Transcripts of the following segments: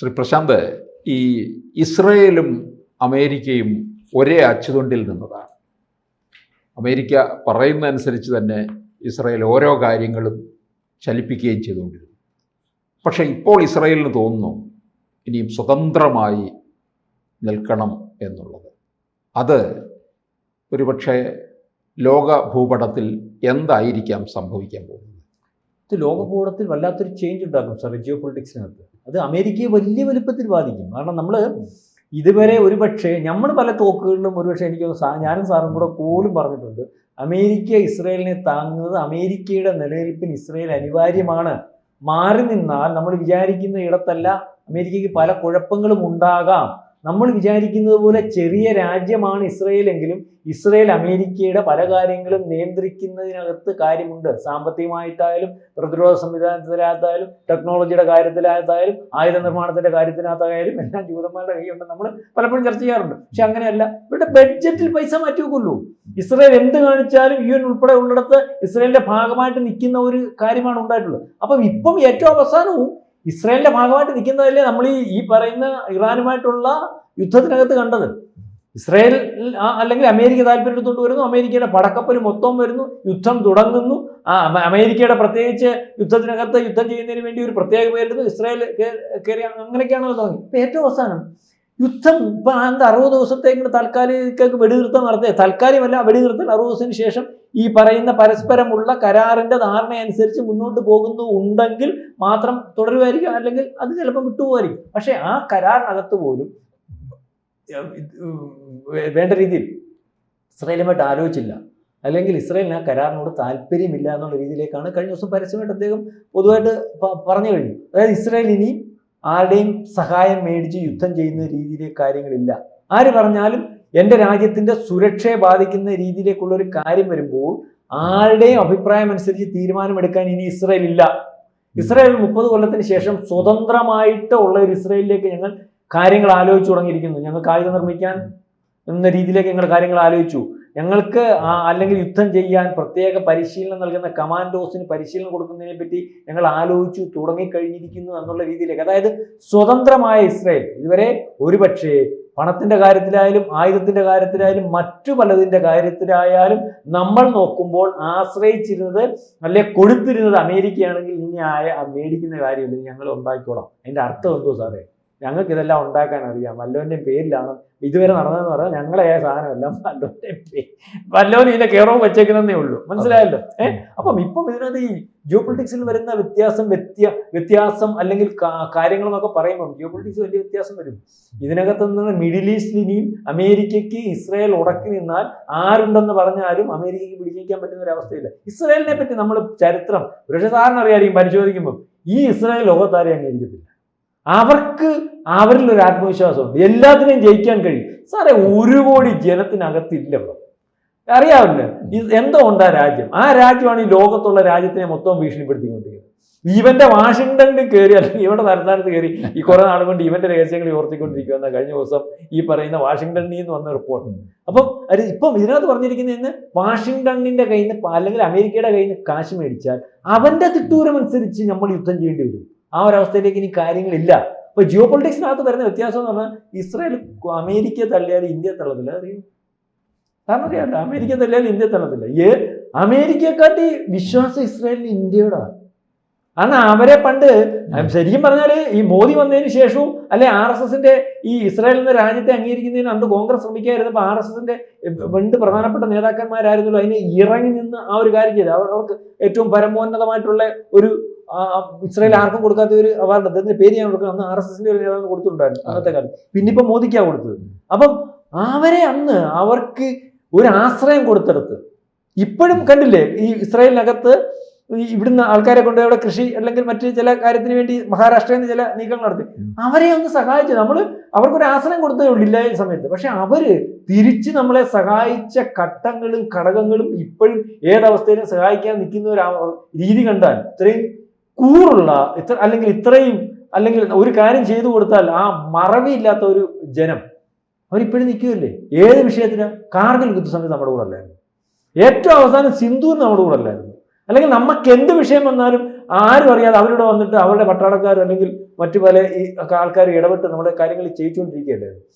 ശ്രീ പ്രശാന്ത്, ഈ ഇസ്രയേലും അമേരിക്കയും ഒരേ അച്ചുതൊണ്ടിൽ നിന്നതാണ്. അമേരിക്ക പറയുന്നതനുസരിച്ച് തന്നെ ഇസ്രയേൽ ഓരോ കാര്യങ്ങളും ചലിപ്പിക്കുകയും ചെയ്തുകൊണ്ടിരുന്നു. പക്ഷേ ഇപ്പോൾ ഇസ്രയേലിന് തോന്നുന്നു ഇനിയും സ്വതന്ത്രമായി നിൽക്കണം എന്നുള്ളത്. അത് ഒരുപക്ഷെ ലോക ഭൂപടത്തിൽ എന്തായിരിക്കാം സംഭവിക്കാൻ പോകുന്നത്? ഇത് ലോക ഭൂപടത്തിൽ വല്ലാത്തൊരു ചേഞ്ച് ഉണ്ടാക്കും സാർ, ജിയോ പൊളിറ്റിക്സിനകത്ത്. അത് അമേരിക്കയെ വലിയ വലുപ്പത്തിൽ ബാധിക്കും. കാരണം നമ്മൾ ഇതുവരെ ഒരുപക്ഷെ നമ്മൾ പല ടോക്കുകളിലും ഒരുപക്ഷെ എനിക്ക് ഞാനും സാറും കൂടെ പോലും പറഞ്ഞിട്ടുണ്ട്, അമേരിക്ക ഇസ്രയേലിനെ താങ്ങുന്നത് അമേരിക്കയുടെ നിലനിൽപ്പിന് ഇസ്രയേൽ അനിവാര്യമാണ്. മാറി നിന്നാൽ നമ്മൾ വിചാരിക്കുന്ന ഇടത്തല്ല അമേരിക്കയ്ക്ക് പല കുഴപ്പങ്ങളും ഉണ്ടാകാം. നമ്മൾ വിചാരിക്കുന്നത് പോലെ ചെറിയ രാജ്യമാണ് ഇസ്രയേൽ എങ്കിലും ഇസ്രയേൽ അമേരിക്കയുടെ പല കാര്യങ്ങളും നിയന്ത്രിക്കുന്നതിനകത്ത് കാര്യമുണ്ട്. സാമ്പത്തികമായിട്ടായാലും പ്രതിരോധ സംവിധാനത്തിനകത്തായാലും ടെക്നോളജിയുടെ കാര്യത്തിനകത്തായാലും ആയുധ നിർമ്മാണത്തിന്റെ കാര്യത്തിനകത്തായാലും എല്ലാം ജൂതന്മാരുടെ കൈയുണ്ടെന്ന് നമ്മൾ പലപ്പോഴും ചർച്ച ചെയ്യാറുണ്ട്. പക്ഷെ അങ്ങനെയല്ല, ഇവരുടെ ബഡ്ജറ്റിൽ പൈസ മാറ്റി വെക്കുള്ളൂ. ഇസ്രയേൽ എന്ത് കാണിച്ചാലും UN ഉൾപ്പെടെ ഉള്ളിടത്ത് ഇസ്രയേലിന്റെ ഭാഗമായിട്ട് നിൽക്കുന്ന ഒരു കാര്യമാണ് ഉണ്ടായിട്ടുള്ളത്. അപ്പം ഇപ്പം ഏറ്റവും അവസാനവും ഇസ്രയേലിന്റെ ഭാഗമായിട്ട് നിൽക്കുന്നതല്ലേ നമ്മൾ ഈ പറയുന്ന ഇറാനുമായിട്ടുള്ള യുദ്ധത്തിനകത്ത് കണ്ടത്. ഇസ്രയേൽ അല്ലെങ്കിൽ അമേരിക്ക താല്പര്യത്തോട്ട് വരുന്നു, അമേരിക്കയുടെ പടക്കപ്പൽ മൊത്തം വരുന്നു, യുദ്ധം തുടങ്ങുന്നു. അമേരിക്കയുടെ പ്രത്യേകിച്ച് യുദ്ധത്തിനകത്ത് യുദ്ധം ചെയ്യുന്നതിന് വേണ്ടി ഒരു പ്രത്യേക പേരെടുത്ത് ഇസ്രയേൽ കയറി, അങ്ങനെയൊക്കെയാണല്ലോ തുടങ്ങി. ഇപ്പം ഏറ്റവും അവസാനം യുദ്ധം ഇപ്പം 60 ദിവസത്തേക്ക് താൽക്കാലിക വെടിനിർത്തം നടത്തിയ, താൽക്കാലികമല്ല വെടിനിർത്തൽ 60 ദിവസത്തിന് ശേഷം ഈ പറയുന്ന പരസ്പരമുള്ള കരാറിന്റെ ധാരണ അനുസരിച്ച് മുന്നോട്ട് പോകുന്നു ഉണ്ടെങ്കിൽ മാത്രം തുടരുമായിരിക്കും, അല്ലെങ്കിൽ അത് ചിലപ്പോൾ വിട്ടുപോകായിരിക്കും. പക്ഷെ ആ കരാറിനകത്ത് പോലും വേണ്ട രീതിയിൽ ഇസ്രയേലുമായിട്ട് ആലോചിച്ചില്ല, അല്ലെങ്കിൽ ഇസ്രയേലിന് ആ കരാറിനോട് താല്പര്യമില്ല എന്നുള്ള രീതിയിലേക്കാണ് കഴിഞ്ഞ ദിവസം പരസ്യമായിട്ട് അദ്ദേഹം പൊതുവായിട്ട് പറഞ്ഞു കഴിഞ്ഞു. അതായത് ഇസ്രയേൽ ഇനി ആരുടെയും സഹായം മേടിച്ച് യുദ്ധം ചെയ്യുന്ന രീതിയിലേക്ക് കാര്യങ്ങളില്ല. ആര് പറഞ്ഞാലും എൻ്റെ രാജ്യത്തിൻ്റെ സുരക്ഷയെ ബാധിക്കുന്ന രീതിയിലേക്കുള്ള ഒരു കാര്യം വരുമ്പോൾ ആരുടെയും അഭിപ്രായം അനുസരിച്ച് തീരുമാനമെടുക്കാൻ ഇനി ഇസ്രയേൽ ഇല്ല. ഇസ്രയേൽ 30 കൊല്ലത്തിന് ശേഷം സ്വതന്ത്രമായിട്ട് ഉള്ള ഒരു ഇസ്രയേലിലേക്ക് ഞങ്ങൾ കാര്യങ്ങൾ ആലോചിച്ചു തുടങ്ങിയിരിക്കുന്നു. ഞങ്ങൾക്ക് ആയുധം നിർമ്മിക്കാൻ എന്ന രീതിയിലേക്ക് ഞങ്ങൾ കാര്യങ്ങൾ ആലോചിച്ചു. ഞങ്ങൾക്ക് അല്ലെങ്കിൽ യുദ്ധം ചെയ്യാൻ പ്രത്യേക പരിശീലനം നൽകുന്ന കമാൻഡോസിന് പരിശീലനം കൊടുക്കുന്നതിനെ പറ്റി ഞങ്ങൾ ആലോചിച്ചു തുടങ്ങിക്കഴിഞ്ഞിരിക്കുന്നു എന്നുള്ള രീതിയിലേക്ക്. അതായത് സ്വതന്ത്രമായ ഇസ്രയേൽ ഇതുവരെ ഒരുപക്ഷെ പണത്തിന്റെ കാര്യത്തിലായാലും ആയുധത്തിന്റെ കാര്യത്തിലായാലും മറ്റു പലതിന്റെ കാര്യത്തിലായാലും നമ്മൾ നോക്കുമ്പോൾ ആശ്രയിച്ചിരുന്നത് അല്ലെ കൊടുത്തിരുന്നത് അമേരിക്കയാണെങ്കിൽ ഇനി മേടിക്കുന്ന കാര്യമില്ല, ഞങ്ങൾ ഉണ്ടാക്കിക്കോളാം. അതിന്റെ അർത്ഥം എന്തോ സാറേ? ഞങ്ങൾക്ക് ഇതെല്ലാം ഉണ്ടാക്കാൻ അറിയാം, വല്ലവൻ്റെയും പേരിലാണ് ഇതുവരെ നടന്നതെന്ന് പറഞ്ഞാൽ ഞങ്ങളെ സാധനമെല്ലാം വല്ലവനും ഇതിന്റെ കെയറോവ് വെച്ചേക്കുന്നതേ ഉള്ളൂ. മനസ്സിലായല്ലോ? അപ്പം ഇപ്പം ഇതിനകത്ത് ഈ ജിയോ പൊളിറ്റിക്സിൽ വരുന്ന വ്യത്യാസം അല്ലെങ്കിൽ കാര്യങ്ങൾ എന്നൊക്കെ പറയുമ്പം ജിയോ പൊളിറ്റിക്സ് വലിയ വ്യത്യാസം വരും. ഇതിനകത്ത് നിന്ന് മിഡിൽ ഈസ്റ്റിൽ ഇനിയും അമേരിക്കയ്ക്ക് ഇസ്രയേൽ ഉടക്കി നിന്നാൽ ആരുണ്ടെന്ന് പറഞ്ഞാലും അമേരിക്കയ്ക്ക് പിടിച്ചിരിക്കാൻ പറ്റുന്ന ഒരു അവസ്ഥയില്ല. ഇസ്രയേലിനെ പറ്റി നമ്മൾ ചരിത്രം ഒരു സാറിന് അറിയാമായിരിക്കും, പരിശോധിക്കുമ്പോൾ ഈ ഇസ്രയേൽ ലോകത്താരെ അംഗീകരിക്കത്തില്ല. അവർക്ക് അവരിൽ ഒരു ആത്മവിശ്വാസമുണ്ട്, എല്ലാത്തിനെയും ജയിക്കാൻ കഴിയും. സാറേ 1 കോടി ജനത്തിനകത്തില്ല, അറിയാവില്ല എന്തോ ഉണ്ട് ആ രാജ്യം. ആ രാജ്യമാണ് ഈ ലോകത്തുള്ള രാജ്യത്തിനെ മൊത്തം ഭീഷണിപ്പെടുത്തിക്കൊണ്ടിരിക്കുന്നത്. ഇവന്റെ വാഷിങ്ടണിൽ കയറി അല്ലെങ്കിൽ ഇവരുടെ തലസ്ഥാനത്ത് കയറി ഈ കുറെ നാൾ കൊണ്ട് ഇവന്റെ രഹസ്യങ്ങൾ ഓർത്തിക്കൊണ്ടിരിക്കുക എന്ന കഴിഞ്ഞ ദിവസം ഈ പറയുന്ന വാഷിങ്ടണിൽ നിന്ന് വന്ന റിപ്പോർട്ട്. അപ്പം ഇപ്പം ഇതിനകത്ത് പറഞ്ഞിരിക്കുന്നതെന്ന് വാഷിങ്ടണിന്റെ കയ്യിൽ നിന്ന് അല്ലെങ്കിൽ അമേരിക്കയുടെ കയ്യിൽ നിന്ന് കാശ് മേടിച്ചാൽ അവന്റെ തിട്ടൂരം അനുസരിച്ച് നമ്മൾ യുദ്ധം ചെയ്യേണ്ടി വരും. ആ ഒരവസ്ഥയിലേക്ക് ഇനി കാര്യങ്ങളില്ല. അപ്പൊ ജിയോ പൊളിറ്റിക്സിനകത്ത് വരുന്ന വ്യത്യാസം എന്ന് പറഞ്ഞാൽ ഇസ്രയേൽ അമേരിക്ക തള്ളിയാലും ഇന്ത്യ തള്ളത്തില്ല. അറിയും കാരണം അറിയാമല്ലോ, അമേരിക്ക തള്ളിയാലും ഇന്ത്യ തള്ളത്തില്ല. അമേരിക്കയെക്കാട്ടി വിശ്വാസം ഇസ്രയേലിന് ഇന്ത്യയോടാണ്. കാരണം അവരെ പണ്ട് ശരിക്കും പറഞ്ഞാൽ ഈ മോദി വന്നതിന് ശേഷവും അല്ലെ RSSന്റെ ഈ ഇസ്രായേൽ എന്ന രാജ്യത്തെ അംഗീകരിക്കുന്നതിന് അന്ന് കോൺഗ്രസ് ശ്രമിക്കായിരുന്നപ്പോൾ RSSന്റെ 2 പ്രധാനപ്പെട്ട നേതാക്കന്മാരായിരുന്നല്ലോ അതിനെ ഇറങ്ങി നിന്ന് ആ ഒരു കാര്യം ചെയ്ത് അവർക്ക് ഏറ്റവും പരമോന്നതമായിട്ടുള്ള ഒരു ഇസ്രായേൽ ആർക്കും കൊടുക്കാത്ത ഒരു അവാർഡ്, അതിന്റെ പേര് ഞാൻ കൊടുക്കുന്നത്, അന്ന് RSSന്റെ ഒരു നേതാവിന് കൊടുത്തിട്ടുണ്ടായിരുന്നു അന്നത്തെ കാലം. പിന്നെ ഇപ്പം മോദിക്കാണ് കൊടുത്തത്. അപ്പം അവരെ അന്ന് അവർക്ക് ഒരു ആശ്രയം കൊടുത്തെടുത്ത് ഇപ്പോഴും കണ്ടില്ലേ ഈ ഇസ്രായേലിനകത്ത് ഇവിടുന്ന് ആൾക്കാരെ കൊണ്ട് അവിടെ കൃഷി അല്ലെങ്കിൽ മറ്റ് ചില കാര്യത്തിന് വേണ്ടി മഹാരാഷ്ട്രയിൽ നിന്ന് ചില നീക്കങ്ങൾ നടത്തി അവരെ ഒന്ന് സഹായിച്ചു. നമ്മൾ അവർക്കൊരു ആശ്രയം കൊടുത്തേ ഉള്ളൂ ഇല്ലായ സമയത്ത്. പക്ഷെ അവര് തിരിച്ച് നമ്മളെ സഹായിച്ച ഘട്ടങ്ങളും ഘടകങ്ങളും ഇപ്പോഴും ഏതവസ്ഥയിലും സഹായിക്കാൻ നിൽക്കുന്ന ഒരു രീതി കണ്ടാൽ ഇത്രയും കൂറുള്ള അല്ലെങ്കിൽ ഒരു കാര്യം ചെയ്തു കൊടുത്താൽ ആ മറവിയില്ലാത്ത ഒരു ജനം അവരിപ്പോഴും നിൽക്കുകയല്ലേ. ഏത് വിഷയത്തിനാണ്? കാർഗിൽ യുദ്ധസമയത്ത് നമ്മുടെ കൂടെ അല്ലായിരുന്നു, ഏറ്റവും അവസാനം സിന്ധൂർ നമ്മുടെ കൂടെ അല്ലായിരുന്നു, അല്ലെങ്കിൽ നമുക്ക് എന്ത് വിഷയം വന്നാലും ആരും അറിയാതെ അവരോട് വന്നിട്ട് അവരുടെ പട്ടാളക്കാരും അല്ലെങ്കിൽ മറ്റു പല ഈ ആൾക്കാർ ഇടപെട്ട് നമ്മുടെ കാര്യങ്ങൾ ചെയ്യിച്ചുകൊണ്ടിരിക്കുകയല്ലേ.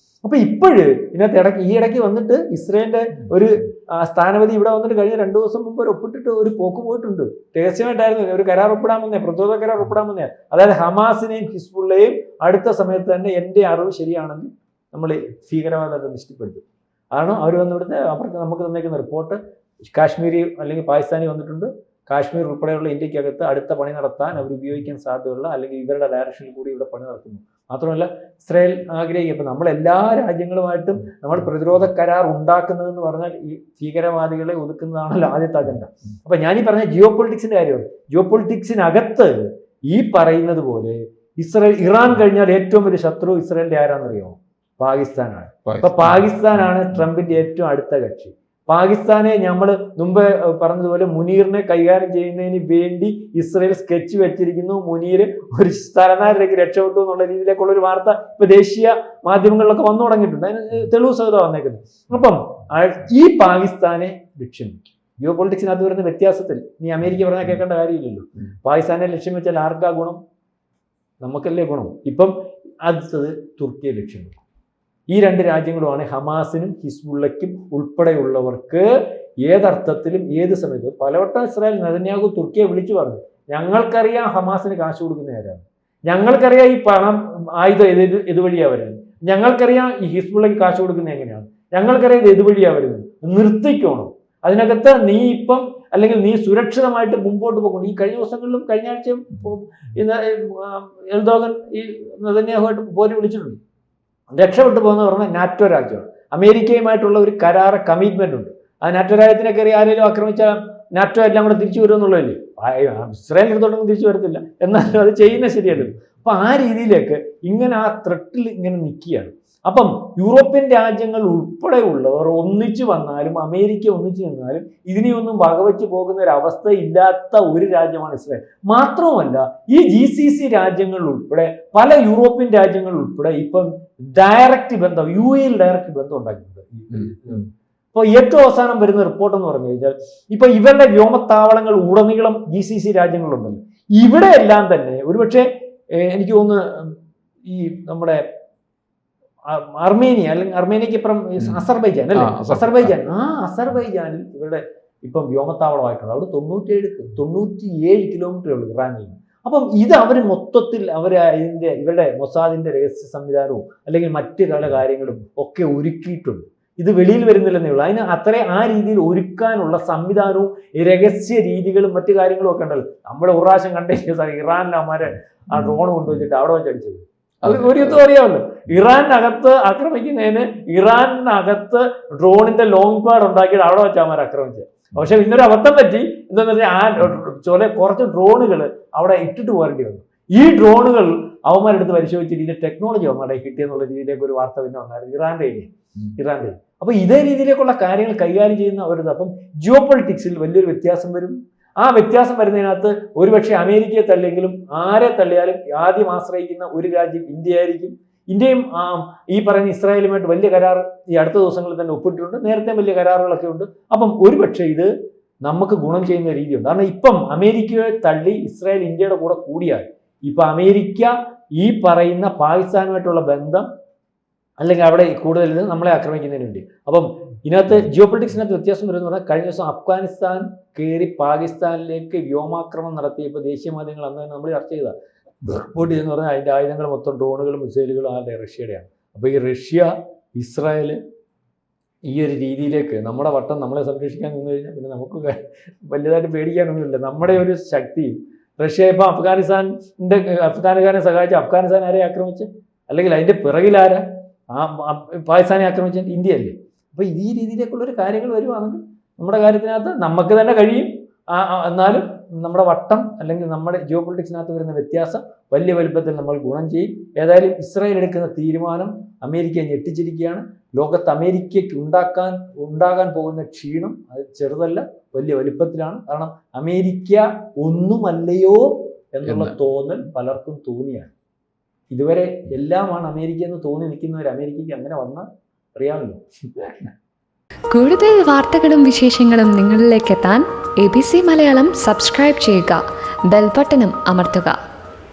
അപ്പൊ ഇപ്പോഴ് ഇതിനകത്ത് ഈ ഇടയ്ക്ക് വന്നിട്ട് ഇസ്രയേലിന്റെ ഒരു സ്ഥാനപതി ഇവിടെ വന്നിട്ട് കഴിഞ്ഞ 2 ദിവസം മുമ്പ് ഒരു ഒപ്പിട്ടിട്ട് ഒരു പോക്ക് പോയിട്ടുണ്ട്. രഹസ്യമായിട്ടായിരുന്നു ഒരു കരാർ ഒപ്പിടാമെന്നേ, പ്രതിരോധ കരാർ ഒപ്പിടാമെന്നേ. അതായത് ഹമാസിനെയും ഹിസ്ബുള്ളയെയും അടുത്ത സമയത്ത് തന്നെ എൻ്റെ അറിവ് ശരിയാണെങ്കിൽ നമ്മൾ ഭീകരവാദത്തെ നിശ്ചയപ്പെടുത്തും. കാരണം അവർ വന്നിവിടുത്തെ അവർക്ക് നമുക്ക് തന്നേക്കുന്ന റിപ്പോർട്ട് കാശ്മീരി അല്ലെങ്കിൽ പാകിസ്ഥാനി വന്നിട്ടുണ്ട്. കാശ്മീർ ഉൾപ്പെടെയുള്ള ഇന്ത്യക്കകത്ത് അടുത്ത പണി നടത്താൻ അവർ ഉപയോഗിക്കാൻ സാധ്യതയുള്ള അല്ലെങ്കിൽ ഇവരുടെ ഡയറക്ഷനിൽ കൂടി ഇവിടെ പണി നടത്തുന്നു. മാത്രമല്ല ഇസ്രായേൽ ആഗ്രഹിക്കും. ഇപ്പം നമ്മളെല്ലാ രാജ്യങ്ങളുമായിട്ടും നമ്മൾ പ്രതിരോധ കരാർ ഉണ്ടാക്കുന്നതെന്ന് പറഞ്ഞാൽ ഈ ഭീകരവാദികളെ ഒതുക്കുന്നതാണല്ലോ ആദ്യത്തെ അജണ്ട. അപ്പം ഞാനീ പറഞ്ഞ ജിയോ പൊളിറ്റിക്സിന്റെ കാര്യമാണ്. ജിയോ പൊളിറ്റിക്സിനകത്ത് ഈ പറയുന്നത് പോലെ ഇറാൻ കഴിഞ്ഞാൽ ഏറ്റവും വലിയ ശത്രു ഇസ്രായേലിന്റെ ആരാന്നറിയോ? പാകിസ്ഥാനാണ്. അപ്പൊ പാകിസ്ഥാനാണ് ട്രംപിന്റെ ഏറ്റവും അടുത്ത കക്ഷി. പാകിസ്ഥാനെ നമ്മൾ മുമ്പ് പറഞ്ഞതുപോലെ മുനീറിനെ കൈകാര്യം ചെയ്യുന്നതിന് വേണ്ടി ഇസ്രയേൽ സ്കെച്ച് വെച്ചിരിക്കുന്നു. മുനീർ ഒരു സ്ഥലനാരിലേക്ക് രക്ഷപ്പെട്ടു എന്നുള്ള രീതിയിലേക്കുള്ള ഒരു വാർത്ത ഇപ്പൊ ദേശീയ മാധ്യമങ്ങളിലൊക്കെ വന്നു തുടങ്ങിയിട്ടുണ്ട്. അതിന് തെളിവ് സഹിതം വന്നേക്കുന്നത്. അപ്പം ഈ പാകിസ്ഥാനെ ലക്ഷ്യം വെക്കും. ജിയോ പൊളിറ്റിക്സിനകത്ത് വരുന്ന വ്യത്യാസത്തിൽ നീ അമേരിക്ക പറഞ്ഞാൽ കേൾക്കേണ്ട കാര്യമില്ലല്ലോ. പാകിസ്ഥാനെ ലക്ഷ്യം വെച്ചാൽ ആർക്കാ ഗുണം? നമുക്കല്ലേ ഗുണം. ഇപ്പം അടുത്തത് തുർക്കിയെ ലക്ഷ്യം വെക്കും. ഈ 2 രാജ്യങ്ങളുമാണ് ഹമാസിനും ഹിസ്ബുള്ളയ്ക്കും ഉൾപ്പെടെയുള്ളവർക്ക് ഏതർത്ഥത്തിലും ഏത് സമയത്തും പലവട്ടം ഇസ്രായേൽ നെതന്യാഹു തുർക്കിയെ വിളിച്ചു പറഞ്ഞു, ഞങ്ങൾക്കറിയാം ഹമാസിന് കാശ് കൊടുക്കുന്ന ആരാണ്, ഞങ്ങൾക്കറിയാം ഈ പണം ആയുധം ഇതുവഴിയാ വരുന്നത്, ഞങ്ങൾക്കറിയാം ഈ ഹിസ്ബുള്ളയ്ക്ക് കാശ് കൊടുക്കുന്നത് എങ്ങനെയാണ്, ഞങ്ങൾക്കറിയാം ഇത് ഇതുവഴിയാ വരുന്നത്, നിർത്തിക്കോണം. അതിനകത്ത് നീ ഇപ്പം അല്ലെങ്കിൽ നീ സുരക്ഷിതമായിട്ട് മുമ്പോട്ട് പോകുന്നു. ഈ കഴിഞ്ഞ ദിവസങ്ങളിലും കഴിഞ്ഞ ആഴ്ചയും എൽദോഗൻ ഈ നെതന്യാഹുവായിട്ട് പോരി വിളിച്ചിട്ടുണ്ട്. രക്ഷപ്പെട്ടു പോകുന്ന പറഞ്ഞാൽ നാറ്റോ രാജ്യമാണ്. അമേരിക്കയുമായിട്ടുള്ള ഒരു കരാർ കമ്മിറ്റ്മെന്റ് ഉണ്ട്. ആ നാറ്റോ രാജ്യത്തിനെ കയറി ആരെങ്കിലും ആക്രമിച്ചാൽ നാറ്റോ എല്ലാം കൂടെ തിരിച്ചു വരുമെന്നുള്ളതല്ലേ. ഇസ്രായേലിന്റെ അടുത്തോട്ടൊന്നും തിരിച്ചു വരത്തില്ല, എന്നാലും അത് ചെയ്യുന്നത് ശരിയല്ലല്ലോ. അപ്പൊ ആ രീതിയിലേക്ക് ഇങ്ങനെ ആ ത്രെട്ടിൽ ഇങ്ങനെ നിൽക്കുകയാണ്. അപ്പം യൂറോപ്യൻ രാജ്യങ്ങൾ ഉൾപ്പെടെയുള്ളവർ ഒന്നിച്ചു വന്നാലും അമേരിക്ക ഒന്നിച്ചു വന്നാലും ഇതിനെയൊന്നും വകവെച്ച് പോകുന്ന ഒരു അവസ്ഥ ഇല്ലാത്ത ഒരു രാജ്യമാണ് ഇസ്രായേൽ. മാത്രവുമല്ല ഈ GCC രാജ്യങ്ങൾ ഉൾപ്പെടെ പല യൂറോപ്യൻ രാജ്യങ്ങൾ ഉൾപ്പെടെ ഇപ്പം ഡയറക്റ്റ് ബന്ധം UAE ഡയറക്റ്റ് ബന്ധം ഉണ്ടാക്കിയിട്ടുണ്ട്. ഇപ്പോൾ ഏറ്റവും അവസാനം വരുന്ന റിപ്പോർട്ട് എന്ന് പറഞ്ഞു കഴിഞ്ഞാൽ ഇപ്പൊ ഇവരുടെ വ്യോമത്താവളങ്ങൾ ഉടനീളം GCC രാജ്യങ്ങളുണ്ടല്ലോ. ഇവിടെ എല്ലാം തന്നെ ഒരുപക്ഷെ എനിക്ക് തോന്നുന്നു ഈ നമ്മുടെ അർമേനിയ അല്ലെങ്കിൽ അർമേനിയക്ക് ഇപ്പുറം അസർബൈജാൻ അല്ലേ, അസർബൈജാനിൽ ഇവരുടെ ഇപ്പം വ്യോമത്താവളമായിട്ടുണ്ട്. അവിടെ 97 കിലോമീറ്ററേ ഉള്ളൂ ഇറാനിൽ നിന്ന്. അപ്പം ഇത് അവർ മൊത്തത്തിൽ ഇവരുടെ മൊസാദിന്റെ രഹസ്യ സംവിധാനവും അല്ലെങ്കിൽ മറ്റ് പല കാര്യങ്ങളും ഒക്കെ ഒരുക്കിയിട്ടുണ്ട്. ഇത് വെളിയിൽ വരുന്നില്ലെന്നേ ഉള്ളൂ. അതിന് ആ രീതിയിൽ ഒരുക്കാനുള്ള സംവിധാനവും രഹസ്യ രീതികളും മറ്റു കാര്യങ്ങളും ഒക്കെ ഉണ്ടല്ലോ. നമ്മുടെ ഒരു പ്രാവശ്യം കണ്ടേ ഇറാനിലമാരെ ആ ഡ്രോൺ കൊണ്ടുവച്ചിട്ട് അവിടെ വെച്ച് അടിച്ചത്. ഒരു യുദ്ധം അറിയാമല്ലോ. ഇറാനകത്ത് ആക്രമിക്കുന്നതിന് ഇറാനകത്ത് ഡ്രോണിന്റെ ലോങ് പാഡ് ഉണ്ടാക്കിയിട്ട് അവിടെ വെച്ച് അവന്മാർ ആക്രമിച്ചത്. പക്ഷെ ഇന്നൊരു അബദ്ധം പറ്റി. എന്താന്ന് പറഞ്ഞാൽ കുറച്ച് ഡ്രോണുകൾ അവിടെ ഇട്ടിട്ട് പോരേണ്ടി വന്നു. ഈ ഡ്രോണുകൾ അവന്മാരെടുത്ത് പരിശോധിച്ചിട്ട് ഇതിന്റെ ടെക്നോളജി അവന്മാരെ കിട്ടിയെന്നുള്ള രീതിയിലേക്ക് ഒരു വാർത്ത പിന്നെ വന്നായിരുന്നു ഇറാന്റെ. അപ്പൊ ഇതേ രീതിയിലേക്കുള്ള കാര്യങ്ങൾ കൈകാര്യം ചെയ്യുന്ന അവരത്. അപ്പം ജിയോ പൊളിറ്റിക്സിൽ വലിയൊരു വ്യത്യാസം വരും. ആ വ്യത്യാസം വരുന്നതിനകത്ത് ഒരുപക്ഷെ അമേരിക്കയെ തള്ളിയെങ്കിലും ആരെ തള്ളിയാലും ആദ്യം ആശ്രയിക്കുന്ന ഒരു രാജ്യം ഇന്ത്യ ആയിരിക്കും. ഇന്ത്യയും ഈ പറയുന്ന ഇസ്രായേലുമായിട്ട് വലിയ കരാർ ഈ അടുത്ത ദിവസങ്ങളിൽ തന്നെ ഒപ്പിട്ടിട്ടുണ്ട്. നേരത്തെ വലിയ കരാറുകളൊക്കെ ഉണ്ട്. അപ്പം ഒരുപക്ഷെ ഇത് നമുക്ക് ഗുണം ചെയ്യുന്ന രീതിയുണ്ട്. കാരണം ഇപ്പം അമേരിക്കയെ തള്ളി ഇസ്രായേൽ ഇന്ത്യയുടെ കൂടെ കൂടിയാൽ ഇപ്പൊ അമേരിക്ക ഈ പറയുന്ന പാകിസ്ഥാനുമായിട്ടുള്ള ബന്ധം അല്ലെങ്കിൽ അവിടെ കൂടുതൽ നമ്മളെ ആക്രമിക്കുന്നതിന് വേണ്ടി. അപ്പം ഇതിനകത്ത് ജിയോ പൊളിറ്റിക്സിനകത്ത് വ്യത്യാസം വരുമെന്ന് പറഞ്ഞാൽ കഴിഞ്ഞ ദിവസം അഫ്ഗാനിസ്ഥാൻ കയറി പാകിസ്ഥാനിലേക്ക് വ്യോമാക്രമണം നടത്തിയപ്പോൾ ദേശീയ മാധ്യമങ്ങൾ അന്ന് നമ്മൾ ചർച്ച ചെയ്ത റിപ്പോർട്ട് ചെയ്തെന്ന് പറഞ്ഞാൽ അതിൻ്റെ ആയുധങ്ങൾ മൊത്തം ഡ്രോണുകളും മിസൈലുകളും ആരുടെ റഷ്യയുടെയാണ്. അപ്പോൾ ഈ റഷ്യ ഇസ്രായേൽ ഈ ഒരു രീതിയിലേക്ക് നമ്മുടെ വട്ടം നമ്മളെ സംരക്ഷിക്കാൻ നിന്ന് കഴിഞ്ഞാൽ പിന്നെ നമുക്ക് വലുതായിട്ട് പേടിക്കാനൊന്നുമില്ല. നമ്മുടെ ഒരു ശക്തിയും റഷ്യ ഇപ്പം അഫ്ഗാനിസ്ഥാനെ സഹായിച്ച് അഫ്ഗാനിസ്ഥാൻ ആരെ ആക്രമിച്ച് അല്ലെങ്കിൽ അതിൻ്റെ പിറകിലാരാ പാകിസ്ഥാനെ ആക്രമിച്ചത് ഇന്ത്യയല്ലേ. അപ്പോൾ ഈ രീതിയിലേക്കുള്ളൊരു കാര്യങ്ങൾ വരുവാണെങ്കിൽ നമ്മുടെ കാര്യത്തിനകത്ത് നമുക്ക് തന്നെ കഴിയും. എന്നാലും നമ്മുടെ വട്ടം അല്ലെങ്കിൽ നമ്മുടെ ജിയോ പൊളിറ്റിക്സിനകത്ത് വരുന്ന വ്യത്യാസം വലിയ വലുപ്പത്തിൽ നമ്മൾ ഗുണം ചെയ്യും. ഏതായാലും ഇസ്രായേൽ എടുക്കുന്ന തീരുമാനം അമേരിക്കയെ ഞെട്ടിച്ചിരിക്കുകയാണ്. ലോകത്ത് അമേരിക്കയ്ക്ക് ഉണ്ടാകാൻ പോകുന്ന ക്ഷീണം അത് ചെറുതല്ല, വലിയ വലുപ്പത്തിലാണ്. കാരണം അമേരിക്ക ഒന്നുമല്ലയോ എന്നുള്ള തോന്നൽ പലർക്കും തോന്നിയാണ്. ഇതുവരെ എല്ലാമാണ് അമേരിക്ക എന്ന് തോന്നി നിൽക്കുന്നവർ അമേരിക്കയ്ക്ക് അങ്ങനെ വന്നാൽ അറിയാമല്ലോ. കൂടുതൽ വാർത്തകളും വിശേഷങ്ങളും നിങ്ങളിലേക്ക് എത്താൻ ABC മലയാളം സബ്സ്ക്രൈബ് ചെയ്യുക, ബെൽബട്ടനും അമർത്തുക.